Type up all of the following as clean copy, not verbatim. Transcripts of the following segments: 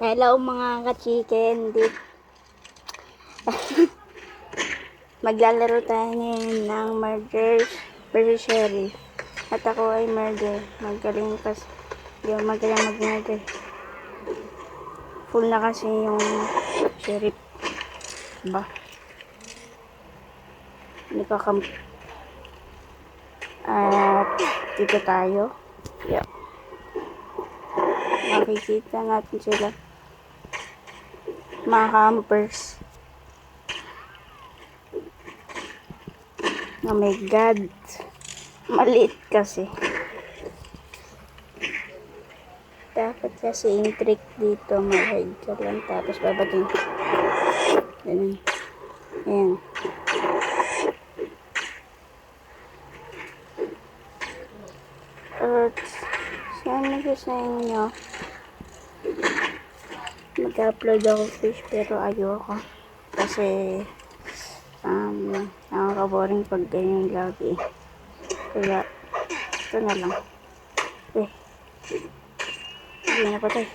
Hello mga ka-chicken. Maglalaro tayo ngayon ng Murder vs. Sheriff. At ako ay murder. Magaling mag-murder. Full na kasi yung sheriff. Ba? Nagkakamp. At dito tayo. Yeah. Makikita natin sila. Mga campers. Oh my God. Maliit kasi. Dapat kasi yung trick dito, mag-hide ka lang, tapos babating. Ganun. Ayan. At, sana ko sa inyo, mag-upload ako fish, pero ayoko. Kasi, nakaka-boring pag ganyan lagi. Kaya, ito na lang. Hindi na patay.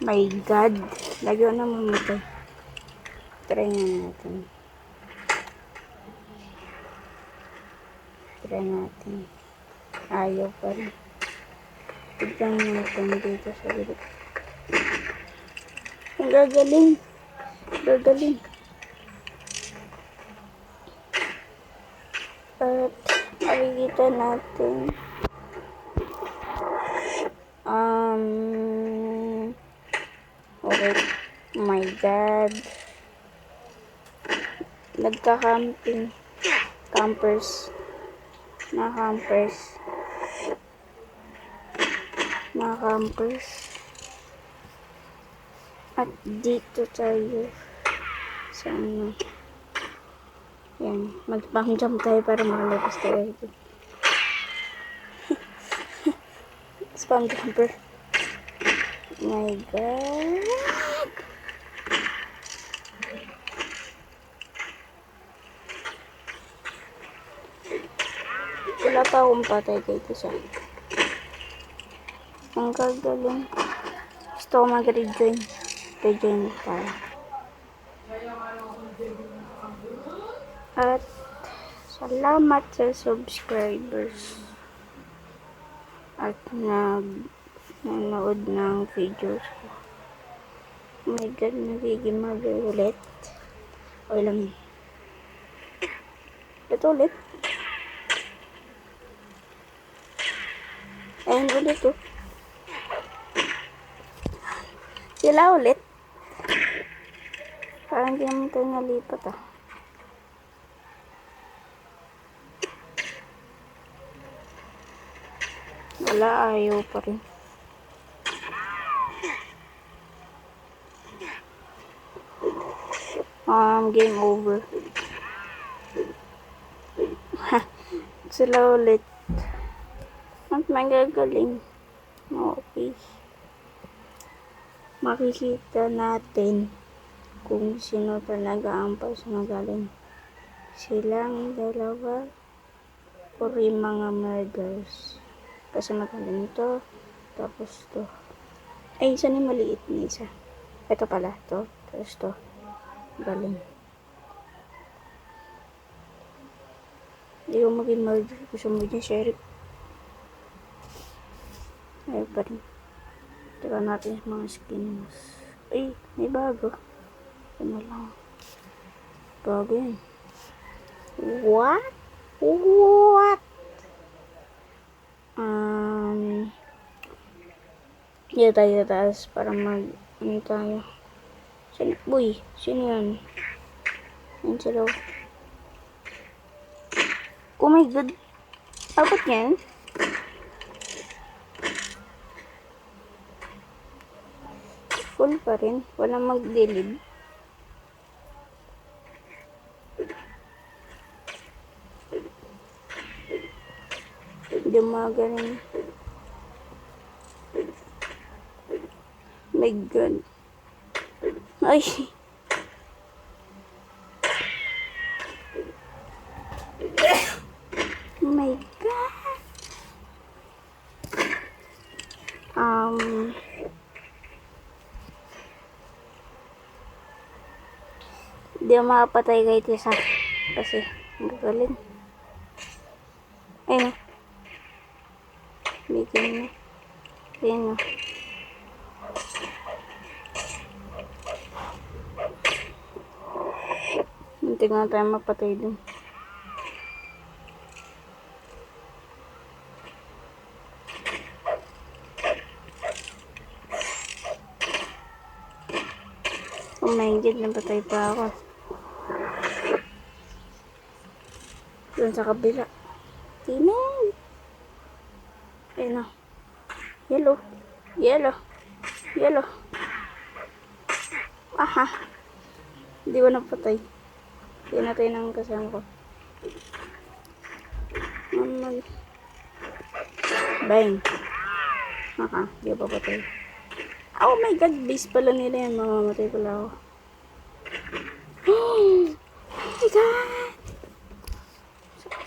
My God. Lagi na mamatay. Try nga natin. Ayaw pa rin. Tignan natin dito sa gilid. Ang gagaling. At makikita natin okay. Oh my God. Nagka-camping. Campers. At dito tayo sa ano. Yan. Mag-pump jump tayo para makalabas tayo dito. Spam jumper. My God. Wala pa akong patay dito sa. Ang gagaling. Gusto ko mag-rejoin. Rejoin tayo. At salamat sa subscribers. At nanood ng videos ko. Oh my God, nagiging ulit. O lang. Ito ulit. Ayan ulit oh. Sila ulit. Parang hindi naman tayo nalipat ah. Wala, ayaw pa rin. Game over. Sila ulit. At magagaling. Okay. Makikita natin kung sino talaga ang pas magaling. Silang dalawa o mga murders. Kasi magaling to. Tapos to. Ay, isa na maliit na isa. Ito pala to. Tapos to. Galing. Hindi ko maging murder. Gusto mo din sheriff. Ayaw pa rin. Tira natin yung mga skins. Ay, may bago. Ano lang. Bago yan. What? Dito tayo taas para ano tayo. Uy, sino yan? Yan sila. Oh my God. Abot yan? Full pa rin. Walang mag-delete. Hindi magaling. My God. Ay. Oh my God. Hindi ako makapatay kahit isa. Kasi, ang gagaling. Ayun o. Bigyan mo. Ayun o. Hindi nga tayo mapatay dun. Oh my God, napatay pa ako. Doon sa kabila. Tingnan. Ayun o. Yellow. Yellow. Yellow. Aha. Hindi ko napatay. Pinatay ng kasama ko. Bang. Aha. Hindi pa patay. Oh my God. Base pala nila yan. Mamamatay pala ako. Oh my God.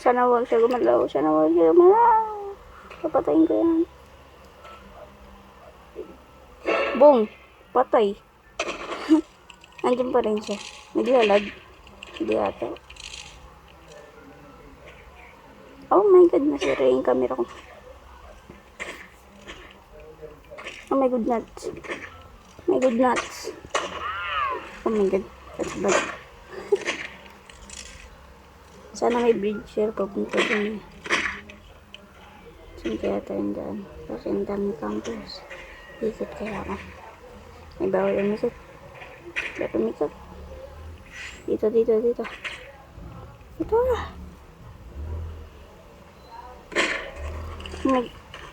Sana wag siya gumalaw. Sana wag siya gumalaw. Papatayin ko yan. Boom. Patay. Nandiyan pa rin siya. Naglalag. Hindi ata. Oh my God. Nasira yung camera ko. Oh my God nuts. My God nuts. Oh my God. That's bad. Sana may bridge share papunta dun. Saan kaya tayo daan? Kasi ang dami campus. Ikot kaya ako. May bawal umikot. Ba't umikot? Dito. Ito na.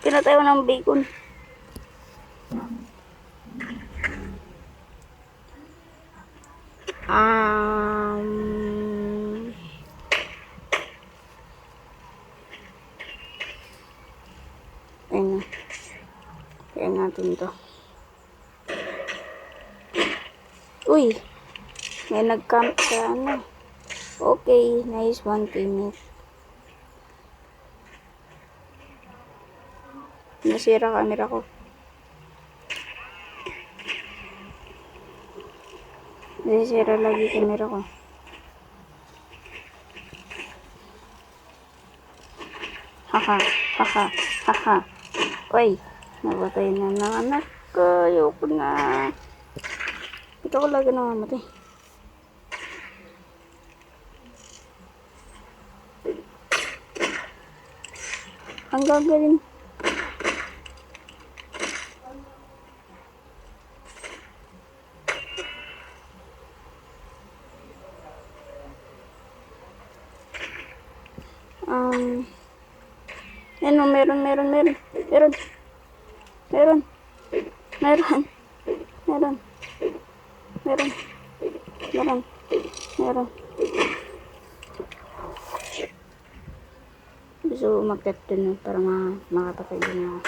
Pinatay ko ng bacon. Ayun na. Kaya natin to. Uy! May nag-camp sa ano. Okay, nice one teammate. Nasira camera ko. Nasira lagi camera ko. Haha. Uy, napatay na ng anak ko. Ayoko na. Ito ko lagi namamatay. Ang gagaling. Ano, meron. Gusto umakyat dun para makapatay din ako.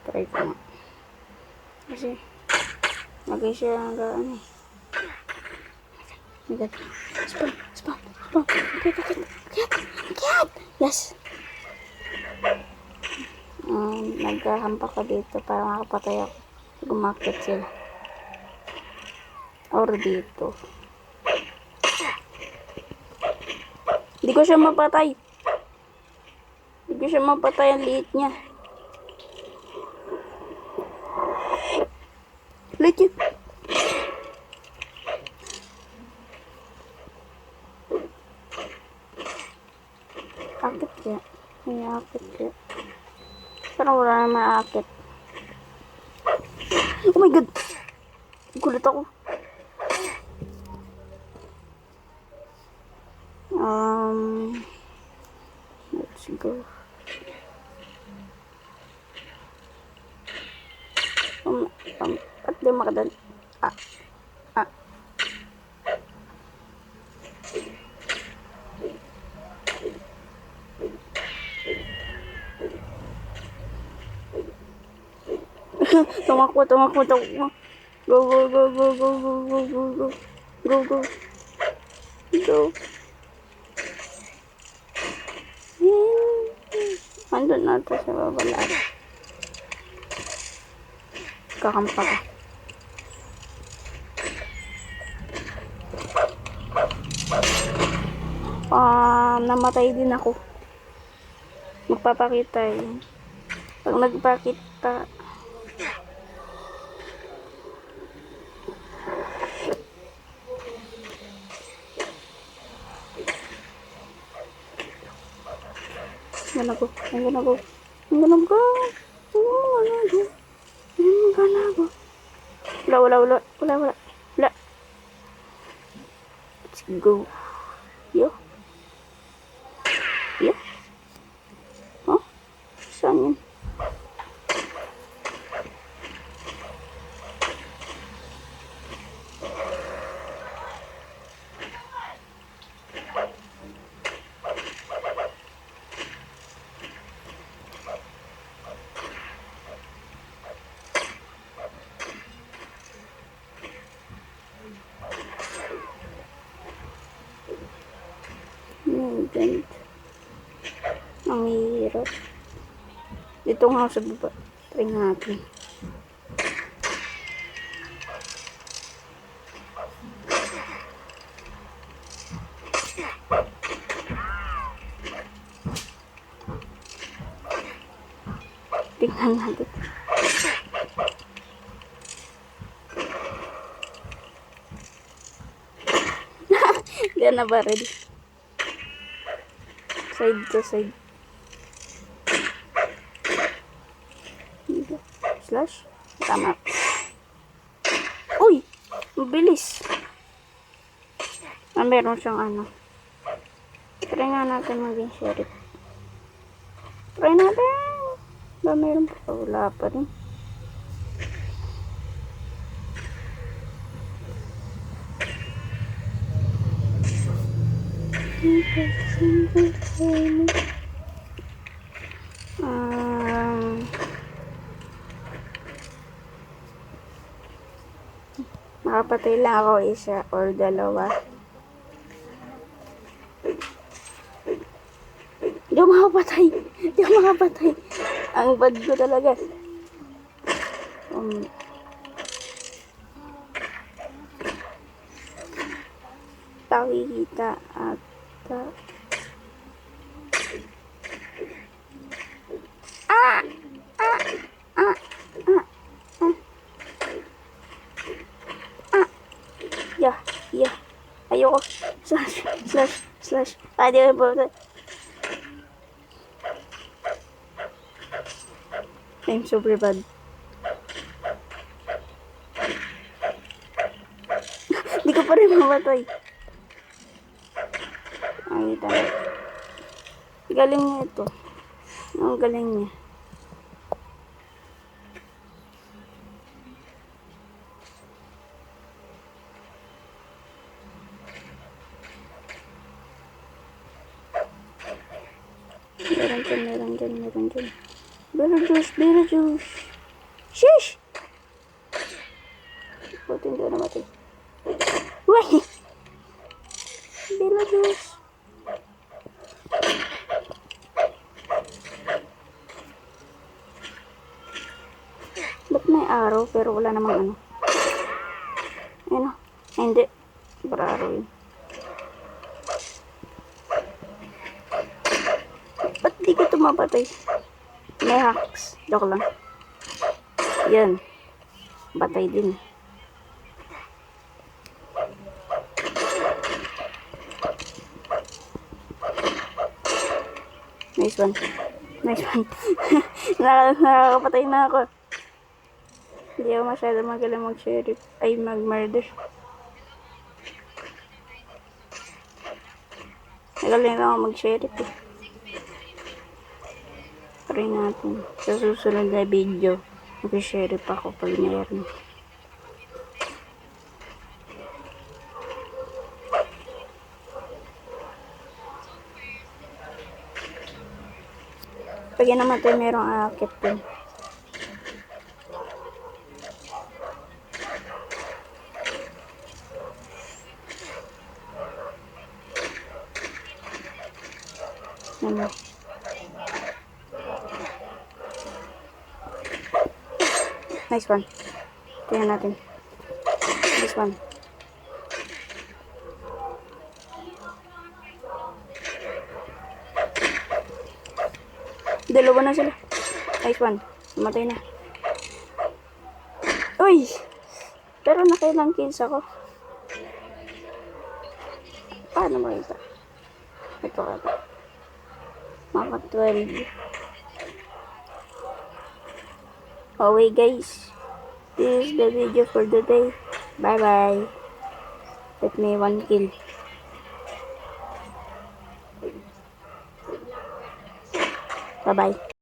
Try ko nga. Kasi, lagay siya hanggang ano. Agad. Spawn. Akyat! Yes! Nagkahampak ka dito para makapatay ako. Gumakit sila. Or dito. Hindi ko siya mapatay. Ang liit niya. Liit niya. Akit siya. May akit siya. Parang wala na maakit. Oh my God! Gulat ako. Let's go. At di makadan. Tumakbo. Go. Andun na ito sa babalaan. Kakampa ka. namatay din ako. Magpapakita eh. Pag nagpakita, I'm gonna go. I'm gonna go. I'm gonna go. I'm gonna go. I'm gonna go. Wala. Let's go. Yo. Huh? Saan yun? Ganito. Ang hirap. Dito nga sa baba. Try natin. Tingnan natin. Hindi na baril. Side to side. Slash. Tama. Uy! Mabilis. Meron siyang ano. Try nga natin maging sheriff. Try natin. Ba meron pa? Wala pa rin. Makapatay lang ako isa or dalawa. Hindi ako makapatay. Ang bad ko talaga. Pakikita at Yeah. Ayoko. Slash. Di ko ba? I'm super bad. Hindi ko pa rin mamatay. Ay, tama. Galing niya ito. Ang galing niya. Meron dyan. Beetlejuice. Sheesh! Buti hindi na namatay. Uy! Beetlejuice. Ba't may araw pero wala namang ano? Ayun o. Hindi. Para araw yun. Ba't di ko tumapatay? May hacks. Joke lang. Yan. Batay din. Nice one. Nakakapatay na ako. Hindi ako masyado magaling mag-sheriff. Ay, mag-murder. Magaling ako mag-sheriff eh. Try natin. Sa susunod na video, mag-sheriff ako pag mayroon. Pag yan naman tayo merong aakit din. Ano? Nice one. Tingnan natin. This one. Dalawa na sila. Nice one. Namatay na. Uy! Pero nakailang kills ako. Paano mo ito? Ito ka ba? Maka 12. Okay guys. This is the video for the day. Bye bye. Let me 1 kill. Bye bye.